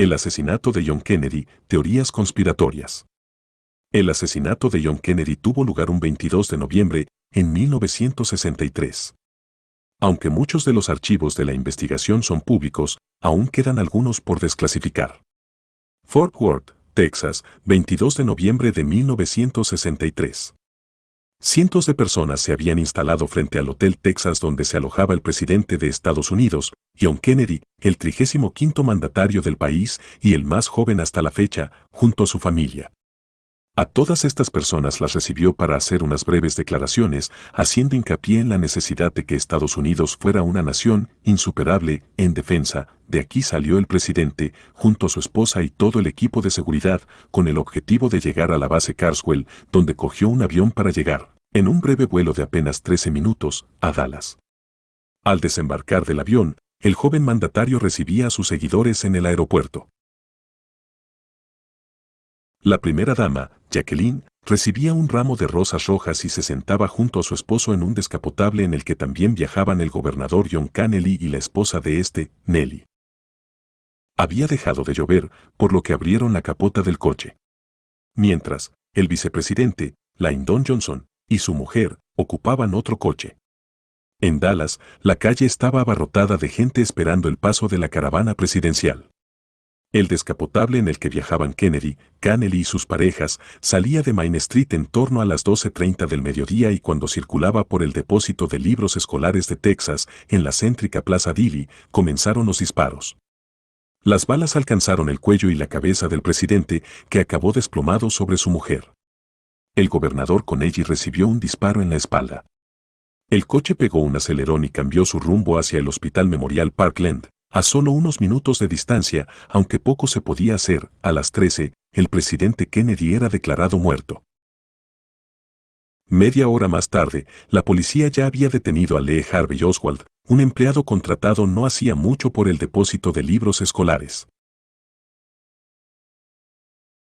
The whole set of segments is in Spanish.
El asesinato de John Kennedy, teorías conspiratorias. El asesinato de John Kennedy tuvo lugar un 22 de noviembre en 1963. Aunque muchos de los archivos de la investigación son públicos, aún quedan algunos por desclasificar. Fort Worth, Texas, 22 de noviembre de 1963. Cientos de personas se habían instalado frente al Hotel Texas donde se alojaba el presidente de Estados Unidos, John Kennedy, el 35º mandatario del país y el más joven hasta la fecha, junto a su familia. A todas estas personas las recibió para hacer unas breves declaraciones, haciendo hincapié en la necesidad de que Estados Unidos fuera una nación insuperable en defensa. De aquí salió el presidente, junto a su esposa y todo el equipo de seguridad, con el objetivo de llegar a la base Carswell, donde cogió un avión para llegar, en un breve vuelo de apenas 13 minutos, a Dallas. Al desembarcar del avión, el joven mandatario recibía a sus seguidores en el aeropuerto. La primera dama, Jacqueline, recibía un ramo de rosas rojas y se sentaba junto a su esposo en un descapotable en el que también viajaban el gobernador John Kennedy y la esposa de este, Nellie. Había dejado de llover, por lo que abrieron la capota del coche. Mientras, el vicepresidente, Lyndon Johnson, y su mujer, ocupaban otro coche. En Dallas, la calle estaba abarrotada de gente esperando el paso de la caravana presidencial. El descapotable en el que viajaban Kennedy y sus parejas salía de Main Street en torno a las 12:30 del mediodía y cuando circulaba por el depósito de libros escolares de Texas, en la céntrica Plaza Dilley, comenzaron los disparos. Las balas alcanzaron el cuello y la cabeza del presidente, que acabó desplomado sobre su mujer. El gobernador Connelly recibió un disparo en la espalda. El coche pegó un acelerón y cambió su rumbo hacia el Hospital Memorial Parkland. A solo unos minutos de distancia, aunque poco se podía hacer, a las 13, el presidente Kennedy era declarado muerto. Media hora más tarde, la policía ya había detenido a Lee Harvey Oswald, un empleado contratado no hacía mucho por el depósito de libros escolares.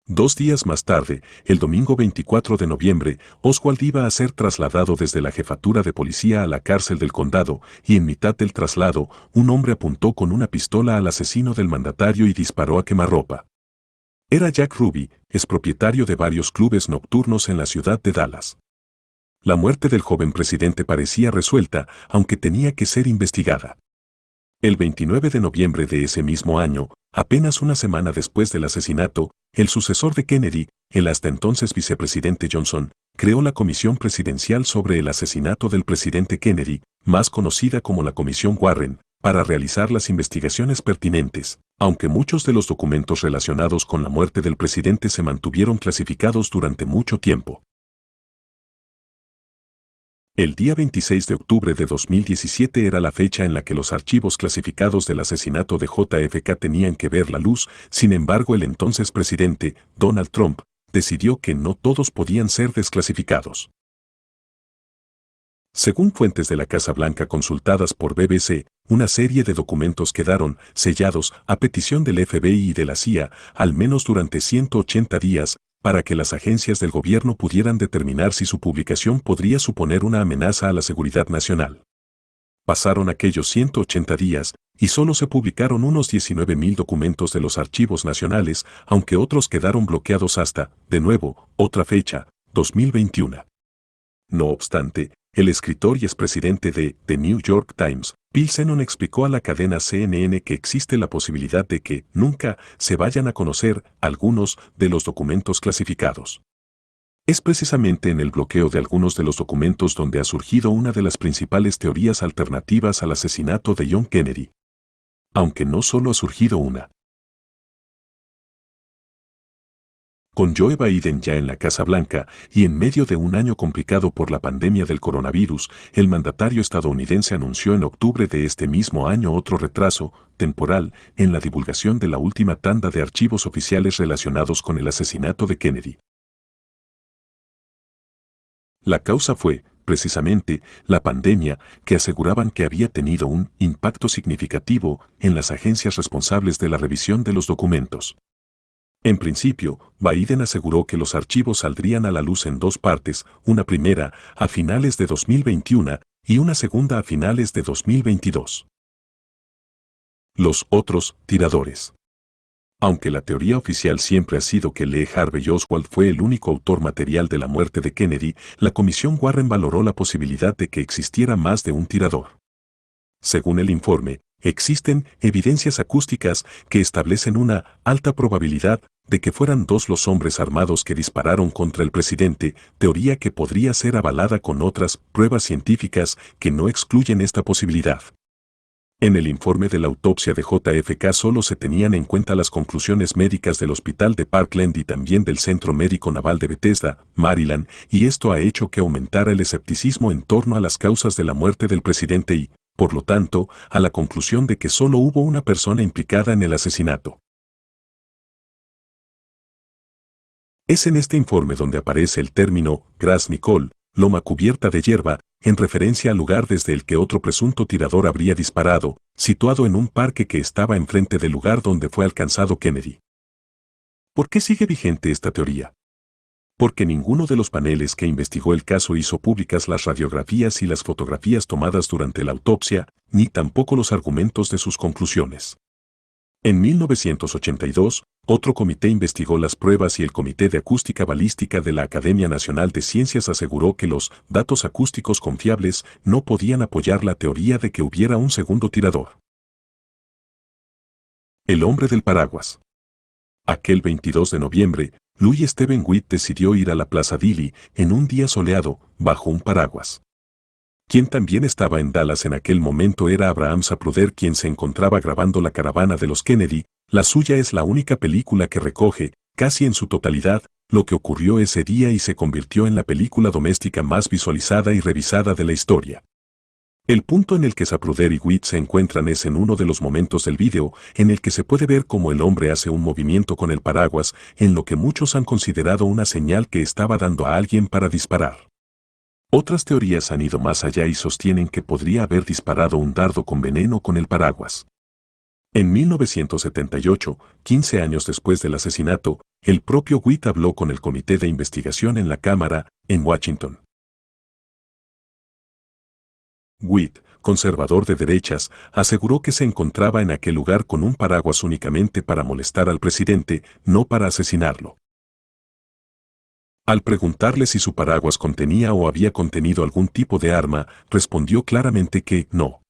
2 días más tarde, el domingo 24 de noviembre, Oswald iba a ser trasladado desde la jefatura de policía a la cárcel del condado, y en mitad del traslado, un hombre apuntó con una pistola al asesino del mandatario y disparó a quemarropa. Era Jack Ruby, expropietario de varios clubes nocturnos en la ciudad de Dallas. La muerte del joven presidente parecía resuelta, aunque tenía que ser investigada. El 29 de noviembre de ese mismo año, apenas una semana después del asesinato, el sucesor de Kennedy, el hasta entonces vicepresidente Johnson, creó la Comisión Presidencial sobre el asesinato del presidente Kennedy, más conocida como la Comisión Warren, para realizar las investigaciones pertinentes, aunque muchos de los documentos relacionados con la muerte del presidente se mantuvieron clasificados durante mucho tiempo. El día 26 de octubre de 2017 era la fecha en la que los archivos clasificados del asesinato de JFK tenían que ver la luz, sin embargo el entonces presidente, Donald Trump, decidió que no todos podían ser desclasificados. Según fuentes de la Casa Blanca consultadas por BBC, una serie de documentos quedaron sellados a petición del FBI y de la CIA, al menos durante 180 días, para que las agencias del gobierno pudieran determinar si su publicación podría suponer una amenaza a la seguridad nacional. Pasaron aquellos 180 días, y solo se publicaron unos 19.000 documentos de los archivos nacionales, aunque otros quedaron bloqueados hasta, de nuevo, otra fecha, 2021. No obstante, el escritor y expresidente de The New York Times, Bill Zennon, explicó a la cadena CNN que existe la posibilidad de que nunca se vayan a conocer algunos de los documentos clasificados. Es precisamente en el bloqueo de algunos de los documentos donde ha surgido una de las principales teorías alternativas al asesinato de John Kennedy. Aunque no solo ha surgido una. Con Joe Biden ya en la Casa Blanca y en medio de un año complicado por la pandemia del coronavirus, el mandatario estadounidense anunció en octubre de este mismo año otro retraso temporal en la divulgación de la última tanda de archivos oficiales relacionados con el asesinato de Kennedy. La causa fue, precisamente, la pandemia, que aseguraban que había tenido un impacto significativo en las agencias responsables de la revisión de los documentos. En principio, Biden aseguró que los archivos saldrían a la luz en 2 partes, una primera a finales de 2021 y una segunda a finales de 2022. Los otros tiradores. Aunque la teoría oficial siempre ha sido que Lee Harvey Oswald fue el único autor material de la muerte de Kennedy, la Comisión Warren valoró la posibilidad de que existiera más de un tirador. Según el informe, existen evidencias acústicas que establecen una alta probabilidad de que fueran dos los hombres armados que dispararon contra el presidente, teoría que podría ser avalada con otras pruebas científicas que no excluyen esta posibilidad. En el informe de la autopsia de JFK solo se tenían en cuenta las conclusiones médicas del Hospital de Parkland y también del Centro Médico Naval de Bethesda, Maryland, y esto ha hecho que aumentara el escepticismo en torno a las causas de la muerte del presidente y, por lo tanto, a la conclusión de que solo hubo una persona implicada en el asesinato. Es en este informe donde aparece el término Grass Nicole, loma cubierta de hierba, en referencia al lugar desde el que otro presunto tirador habría disparado, situado en un parque que estaba enfrente del lugar donde fue alcanzado Kennedy. ¿Por qué sigue vigente esta teoría? Porque ninguno de los paneles que investigó el caso hizo públicas las radiografías y las fotografías tomadas durante la autopsia, ni tampoco los argumentos de sus conclusiones. En 1982, otro comité investigó las pruebas y el Comité de Acústica Balística de la Academia Nacional de Ciencias aseguró que los datos acústicos confiables no podían apoyar la teoría de que hubiera un segundo tirador. El hombre del paraguas. Aquel 22 de noviembre, Louis Steven Witt decidió ir a la Plaza Dili en un día soleado, bajo un paraguas. Quien también estaba en Dallas en aquel momento era Abraham Zapruder, quien se encontraba grabando La caravana de los Kennedy. La suya es la única película que recoge, casi en su totalidad, lo que ocurrió ese día y se convirtió en la película doméstica más visualizada y revisada de la historia. El punto en el que Zapruder y Witt se encuentran es en uno de los momentos del vídeo en el que se puede ver cómo el hombre hace un movimiento con el paraguas, en lo que muchos han considerado una señal que estaba dando a alguien para disparar. Otras teorías han ido más allá y sostienen que podría haber disparado un dardo con veneno con el paraguas. En 1978, 15 años después del asesinato, el propio Witt habló con el Comité de Investigación en la Cámara, en Washington. Witt, conservador de derechas, aseguró que se encontraba en aquel lugar con un paraguas únicamente para molestar al presidente, no para asesinarlo. Al preguntarle si su paraguas contenía o había contenido algún tipo de arma, respondió claramente que no.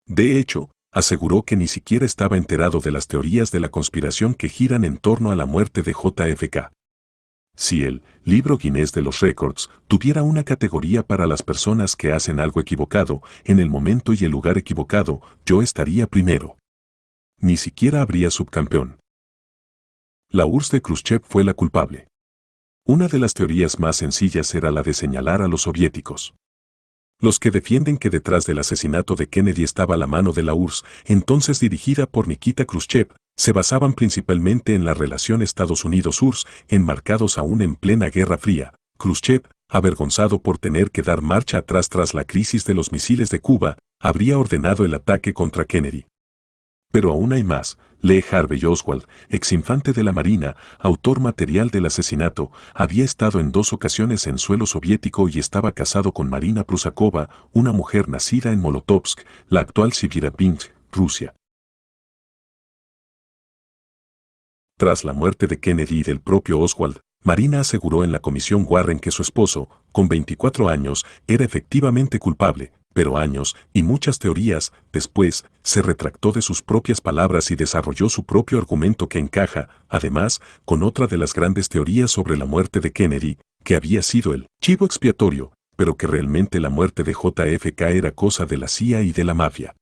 De hecho, aseguró que ni siquiera estaba enterado de las teorías de la conspiración que giran en torno a la muerte de JFK. Si el libro Guinness de los Récords tuviera una categoría para las personas que hacen algo equivocado, en el momento y el lugar equivocado, yo estaría primero. Ni siquiera habría subcampeón. La URSS de Khrushchev fue la culpable. Una de las teorías más sencillas era la de señalar a los soviéticos. Los que defienden que detrás del asesinato de Kennedy estaba la mano de la URSS, entonces dirigida por Nikita Khrushchev, se basaban principalmente en la relación Estados Unidos-URSS, enmarcados aún en plena Guerra Fría. Khrushchev, avergonzado por tener que dar marcha atrás tras la crisis de los misiles de Cuba, habría ordenado el ataque contra Kennedy. Pero aún hay más. Lee Harvey Oswald, exinfante de la Marina, autor material del asesinato, había estado en 2 ocasiones en suelo soviético y estaba casado con Marina Prusakova, una mujer nacida en Molotovsk, la actual Sivirapinsk, Rusia. Tras la muerte de Kennedy y del propio Oswald, Marina aseguró en la Comisión Warren que su esposo, con 24 años, era efectivamente culpable, pero años y muchas teorías después se retractó de sus propias palabras y desarrolló su propio argumento que encaja, además, con otra de las grandes teorías sobre la muerte de Kennedy, que había sido el chivo expiatorio, pero que realmente la muerte de JFK era cosa de la CIA y de la mafia.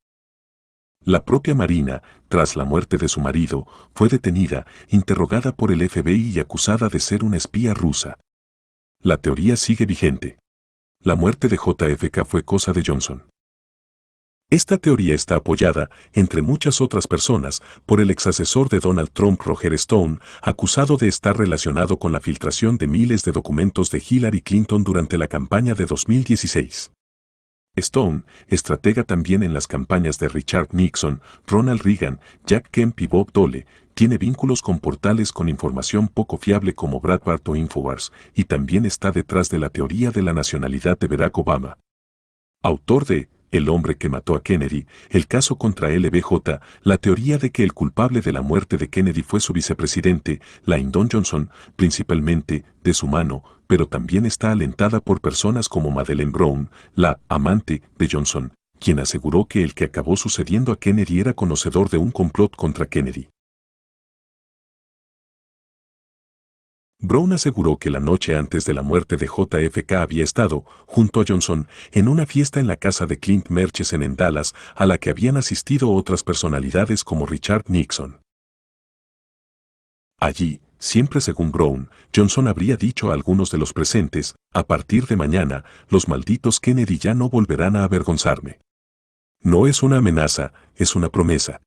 La propia Marina, tras la muerte de su marido, fue detenida, interrogada por el FBI y acusada de ser una espía rusa. La teoría sigue vigente. La muerte de JFK fue cosa de Johnson. Esta teoría está apoyada, entre muchas otras personas, por el exasesor de Donald Trump Roger Stone, acusado de estar relacionado con la filtración de miles de documentos de Hillary Clinton durante la campaña de 2016. Stone, estratega también en las campañas de Richard Nixon, Ronald Reagan, Jack Kemp y Bob Dole, tiene vínculos con portales con información poco fiable como Breitbart o Infowars, y también está detrás de la teoría de la nacionalidad de Barack Obama. Autor de el hombre que mató a Kennedy, el caso contra LBJ, la teoría de que el culpable de la muerte de Kennedy fue su vicepresidente, Lyndon Johnson, principalmente, de su mano, pero también está alentada por personas como Madeleine Brown, la amante de Johnson, quien aseguró que el que acabó sucediendo a Kennedy era conocedor de un complot contra Kennedy. Brown aseguró que la noche antes de la muerte de JFK había estado, junto a Johnson, en una fiesta en la casa de Clint Murchison en Dallas, a la que habían asistido otras personalidades como Richard Nixon. Allí, siempre según Brown, Johnson habría dicho a algunos de los presentes, a partir de mañana, los malditos Kennedy ya no volverán a avergonzarme. No es una amenaza, es una promesa.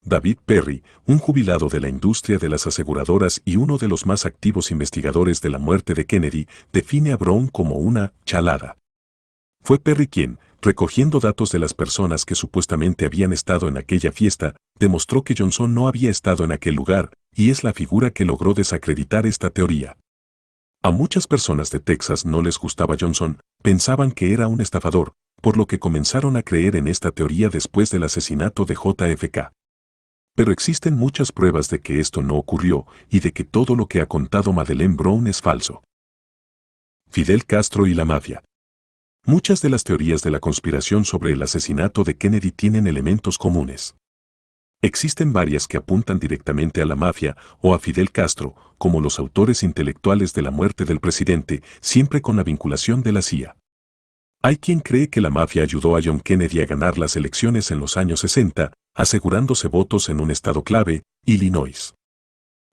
David Perry, un jubilado de la industria de las aseguradoras y uno de los más activos investigadores de la muerte de Kennedy, define a Brown como una chalada. Fue Perry quien, recogiendo datos de las personas que supuestamente habían estado en aquella fiesta, demostró que Johnson no había estado en aquel lugar, y es la figura que logró desacreditar esta teoría. A muchas personas de Texas no les gustaba Johnson, pensaban que era un estafador, por lo que comenzaron a creer en esta teoría después del asesinato de JFK. Pero existen muchas pruebas de que esto no ocurrió y de que todo lo que ha contado Madeleine Brown es falso. Fidel Castro y la mafia. Muchas de las teorías de la conspiración sobre el asesinato de Kennedy tienen elementos comunes. Existen varias que apuntan directamente a la mafia o a Fidel Castro, como los autores intelectuales de la muerte del presidente, siempre con la vinculación de la CIA. Hay quien cree que la mafia ayudó a John Kennedy a ganar las elecciones en los años 60, asegurándose votos en un estado clave, Illinois.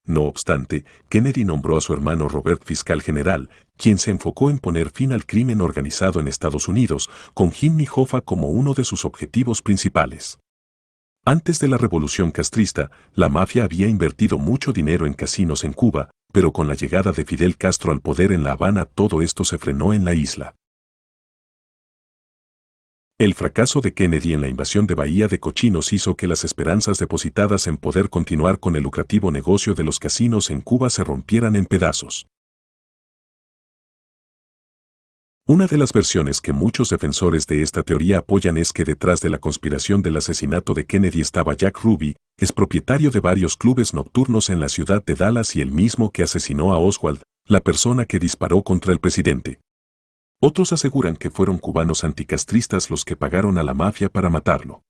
No obstante, Kennedy nombró a su hermano Robert fiscal general, quien se enfocó en poner fin al crimen organizado en Estados Unidos, con Jimmy Hoffa como uno de sus objetivos principales. Antes de la revolución castrista, la mafia había invertido mucho dinero en casinos en Cuba, pero con la llegada de Fidel Castro al poder en La Habana todo esto se frenó en la isla. El fracaso de Kennedy en la invasión de Bahía de Cochinos hizo que las esperanzas depositadas en poder continuar con el lucrativo negocio de los casinos en Cuba se rompieran en pedazos. Una de las versiones que muchos defensores de esta teoría apoyan es que detrás de la conspiración del asesinato de Kennedy estaba Jack Ruby, es propietario de varios clubes nocturnos en la ciudad de Dallas y el mismo que asesinó a Oswald, la persona que disparó contra el presidente. Otros aseguran que fueron cubanos anticastristas los que pagaron a la mafia para matarlo.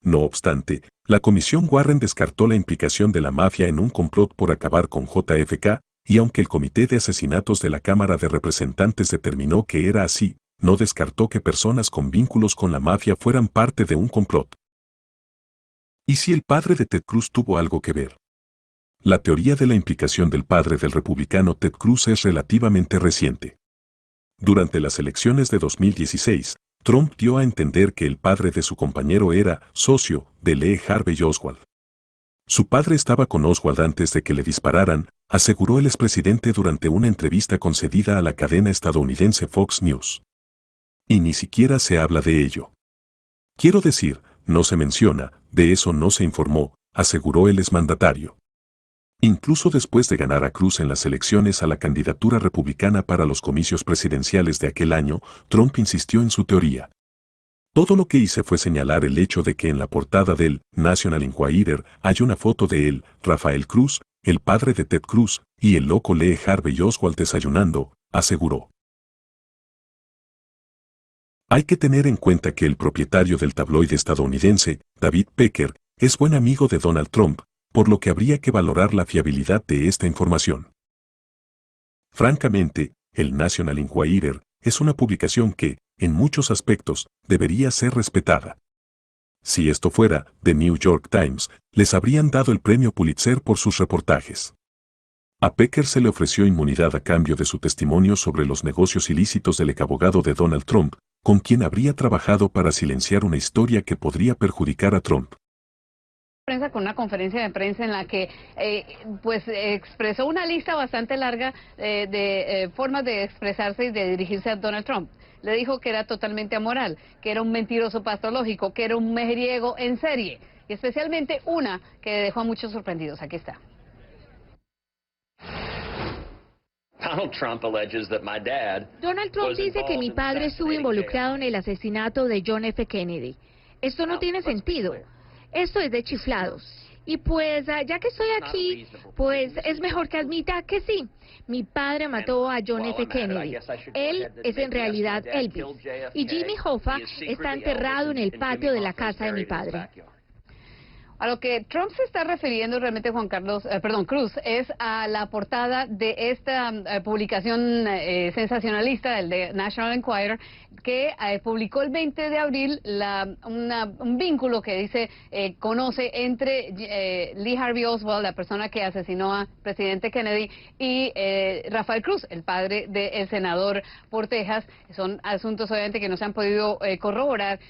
No obstante, la Comisión Warren descartó la implicación de la mafia en un complot por acabar con JFK, y aunque el Comité de Asesinatos de la Cámara de Representantes determinó que era así, no descartó que personas con vínculos con la mafia fueran parte de un complot. ¿Y si el padre de Ted Cruz tuvo algo que ver? La teoría de la implicación del padre del republicano Ted Cruz es relativamente reciente. Durante las elecciones de 2016, Trump dio a entender que el padre de su compañero era socio de Lee Harvey Oswald. Su padre estaba con Oswald antes de que le dispararan, aseguró el expresidente durante una entrevista concedida a la cadena estadounidense Fox News. Y ni siquiera se habla de ello. Quiero decir, no se menciona, de eso no se informó, aseguró el exmandatario. Incluso después de ganar a Cruz en las elecciones a la candidatura republicana para los comicios presidenciales de aquel año, Trump insistió en su teoría. Todo lo que hice fue señalar el hecho de que en la portada del National Enquirer hay una foto de él, Rafael Cruz, el padre de Ted Cruz, y el loco Lee Harvey Oswald desayunando, aseguró. Hay que tener en cuenta que el propietario del tabloide estadounidense, David Pecker, es buen amigo de Donald Trump, por lo que habría que valorar la fiabilidad de esta información. Francamente, el National Enquirer es una publicación que, en muchos aspectos, debería ser respetada. Si esto fuera, The New York Times, les habrían dado el premio Pulitzer por sus reportajes. A Pecker se le ofreció inmunidad a cambio de su testimonio sobre los negocios ilícitos del exabogado de Donald Trump, con quien habría trabajado para silenciar una historia que podría perjudicar a Trump. Prensa con una conferencia de prensa en la que expresó una lista bastante larga de formas de expresarse y de dirigirse a Donald Trump. Le dijo que era totalmente amoral, que era un mentiroso patológico, que era un mujeriego en serie, y especialmente una que dejó a muchos sorprendidos. Aquí está. Donald Trump dice que mi padre estuvo involucrado en el asesinato de John F. Kennedy. Esto no tiene sentido. Esto es de chiflados. Y pues, ya que estoy aquí, pues es mejor que admita que sí. Mi padre mató a John F. Kennedy. Él es en realidad Elvis. Y Jimmy Hoffa está enterrado en el patio de la casa de mi padre. A lo que Trump se está refiriendo realmente, Cruz, es a la portada de esta publicación sensacionalista, el de National Enquirer, que publicó el 20 de abril un vínculo que dice conoce entre Lee Harvey Oswald, la persona que asesinó a presidente Kennedy, y Rafael Cruz, el padre del senador por Texas. Son asuntos obviamente que no se han podido corroborar,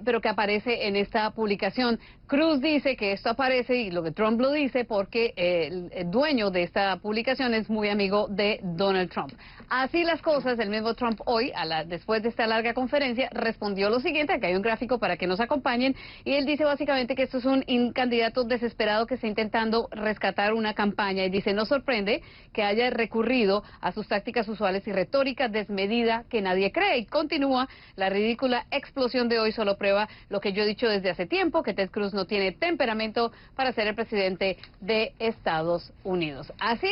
pero que aparece en esta publicación. Cruz dice que esto aparece, y lo que Trump lo dice, porque el dueño de esta publicación es muy amigo de Donald Trump. Así las cosas, el mismo Trump hoy, después de esta larga conferencia, respondió lo siguiente. Aquí hay un gráfico para que nos acompañen, y él dice básicamente que esto es un candidato desesperado que está intentando rescatar una campaña, y dice: no sorprende que haya recurrido a sus tácticas usuales y retórica desmedida que nadie cree. Y continúa: la ridícula explosión de hoy solo prueba lo que yo he dicho desde hace tiempo, que Ted Cruz no tiene temperamento para ser el presidente de Estados Unidos. Así